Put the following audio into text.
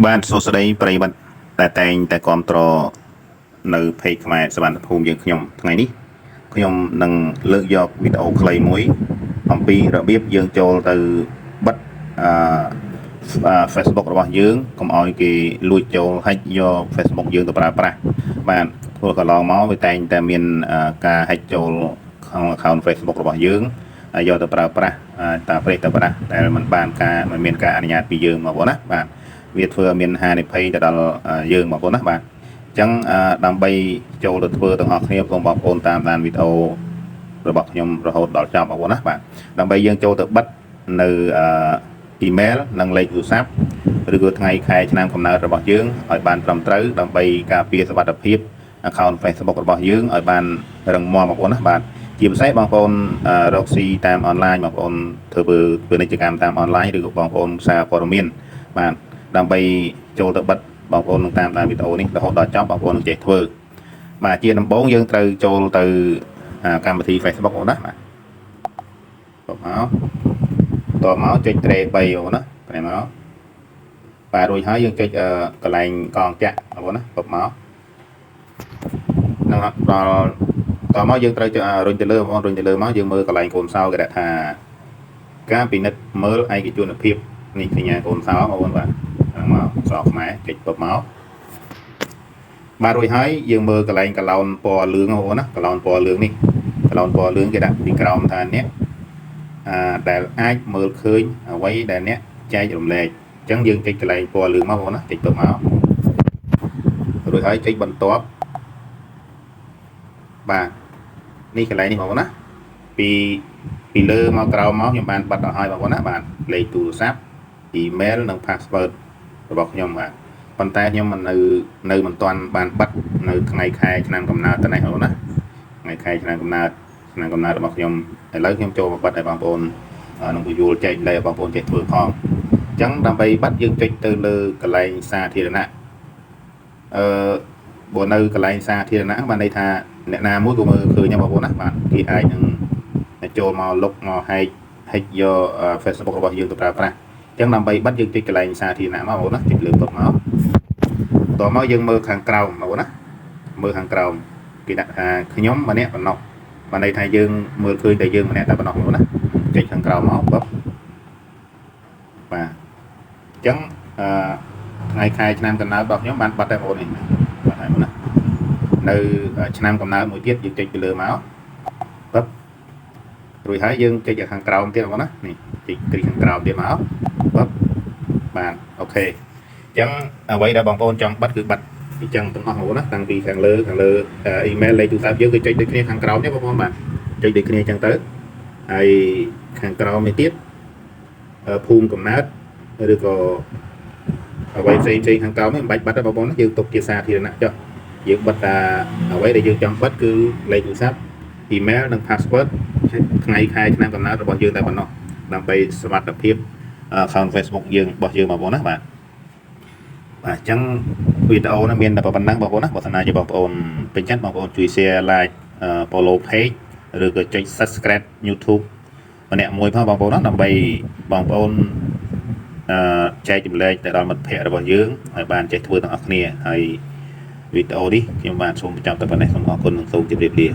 បាទសួស្តីប្រិយមិត្តតែតែងតែគ្រប់គ្រងនៅเพจខ្មែរសវណ្ណភូមិយើងខ្ញុំថ្ងៃនេះខ្ញុំនឹងលើកយកវីដេអូខ្លីមួយអំពីរបៀបយើងចូលទៅបិទFacebook របស់យើងកុំឲ្យគេលួចចូល hack យក Facebook យើងទៅប្រើប្រាស់បាទព្រោះកន្លងមកវាតែងតែមានការ hack ចូលក្នុង account Facebook របស់យើងហើយយកទៅប្រើប្រាស់តាប្រេះតាប្រាស់ដែលមិនមានការអនុញ្ញាតពីយើងមកបងណាបាទវាធ្វើឲ្យមានហានិភ័យទៅដល់យើងបងប្អូនណាបាទអញ្ចឹងដើម្បីចូលទៅធ្វើទាំងអស់គ្នាបងប្អូនតាមដានវីដេអូរបស់ខ្ញុំរហូតដល់ចប់បងប្អូនណាបាទដើម្បីយើងចូលទៅបិទនៅអ៊ីមែលនិងលេខទូរស័ព្ទឬក៏ថ្ងៃខែឆ្នាំកំណើតរបស់យើងឲ្យបានត្រឹមត្រូវដើម្បីការពារសុវត្ថិភាព account Facebook របស់យើងឲ្យបានរឹងមាំបងប្អូនណាបាទជាពិសេសបងប្អូនរកស៊ីតាមអនឡាញបងប្អូនធ្វើពាណិជ្ជកម្មតាមអនឡាញឬក៏បងប្អូនសារព័ត៌មានបាទដើម្បីចូលទៅបិទបងប្អូននឹងតាមដានវីដេអូនេះរហូតដល់ចប់បងប្អូននឹងចេះធ្វើបាទជាដំបូងយើងត្រូវចូលទៅកម្មវិធី Facebook អូនណាបាទតមកចុចត្រេ3អូនណាត្រេមកបាទរួចហើយយើងចុចកន្លែងកងចាក់បងប្អូនណាពុកមកនឹងដល់តមកយើងត្រូវរុញទៅលើបងប្អូនរុញទៅលើមកយើងមើលកន្លែងកូនសោគេដាក់ថាការពិនិត្យមើលឯកជនភាពនេះសញ្ញាកូនសោបងប្អូនបាទមកសក់ខ្មែរចុចពុបមកបាទរួចហើយយើងមើលកន្លែងកឡោនពណ៌លឿងបងប្អូនណាកឡោនពណ៌លឿងនេះកឡោនពណ៌លឿងគេដាក់ពីក្រោមថាអ្នកដែលអាចមើលឃើញអ្វីដែលអ្នកចែករំលែកអញ្ចឹងយើងចុចកន្លែងពណ៌លឿងមកបងប្អូនណាចុចពុបមករួចហើយចុចបន្ទាប់បាទនេះកន្លែងនេះបងប្អូនណាពីលើមកក្រោមមកខ្ញុំបានបិទអស់ហើយបងប្អូនណាបាទលេខទូរស័ព្ទ email និង password របស់ខ្ញុំបាទប៉ុន្តែខ្ញុំនៅមិនទាន់បានបិទនៅថ្ងៃខែឆ្នាំកំណើតតែនេះបងប្អូនណាថ្ងៃខែឆ្នាំកំណើតរបស់ខ្ញុំឥឡូវខ្ញុំចូលមកបិទឲ្យបងប្អូននឹងពន្យល់ចែកលេខឲ្យបងប្អូនចេះធ្វើផងអញ្ចឹងដើម្បីបិទយើងចុចទៅលើកន្លែងសាធារណៈបើនៅកន្លែងសាធារណៈបានន័យថាអ្នកណាមួយក៏មើលឃើញបងប្អូនណាបាទគេអាចនឹងចូលមកលុបមក hack យក Facebook របស់យើងទៅប្រើប្រាស់អញ្ចឹងដើម្បីបិទយើងចុចកន្លែងសាធារណៈមកបងប្អូនណាចុចលើពុកមកតមកយើងមើលខាងក្រោមបងប្អូនណាមើលខាងក្រោមគេដាក់ថាខ្ញុំម្នាក់ប៉ុណ្ណោះបានន័យថាយើងមើលឃើញតែយើងម្នាក់តែប៉ុណ្ណោះបងប្អូនណាចុចខាងក្រោមមកបាទបាទអញ្ចឹងថ្ងៃខែឆ្នាំកំណើតរបស់ខ្ញុំបានបិទតែបងប្អូននេះបាទហើយបងណានៅឆ្នាំកំណើតមួយទៀតយើងចុចទៅលើមកបាទរួចហើយយើងចុចខាងក្រោមទៀតបងប្អូនណានេះចុចគ្រីខាងក្រោមទៀតមកបាទអូខេអញ្ចឹងអ្វីដែលបងប្អូនចង់បិទគឺបិទអញ្ចឹងទាំងអស់បងប្អូនណាតាំងពីខាងលើអ៊ីមែលលេខទូរស័ព្ទយើងគឺចុចដូចគ្នាខាងក្រោមទេបងប្អូនបាទចុចដូចគ្នាអញ្ចឹងទៅហើយខាងក្រោមនេះទៀតភូមិកំណើតឬក៏អ្វីផ្សេងខាងក្រោមនេះមិនបាច់បិទទេបងប្អូនណាយើងទុកជាសាធារណៈចុះយើងបិទតែអ្វីដែលយើងចង់បិទគឺលេខទូរស័ព្ទ email និង password ថ្ងៃខែឆ្នាំកំណើតរបស់យើងតែប៉ុណ្ណោះដើម្បីសុវត្ថិភាព account Facebook យើងរបស់យើងបងប្អូនណាបាទអញ្ចឹងវីដេអូនេះមានតែប៉ុណ្ណឹងបងប្អូនណាបើសិនជាបងប្អូនពេញចិត្តបងប្អូនជួយ share like follow page ឬក៏ចុច subscribe YouTube ម្នាក់មួយផងបងប្អូនណាដើម្បីបងប្អូនចែកចម្លែកទៅដល់មិត្តភ័ក្តិរបស់យើងឲ្យបានចេះធ្វើទាំងអស់គ្នាហើយវីដេអូនេះខ្ញុំបានសូមបញ្ចប់តែប៉ុណ្ណេះសូមអរគុណនិងសូមជម្រាបលា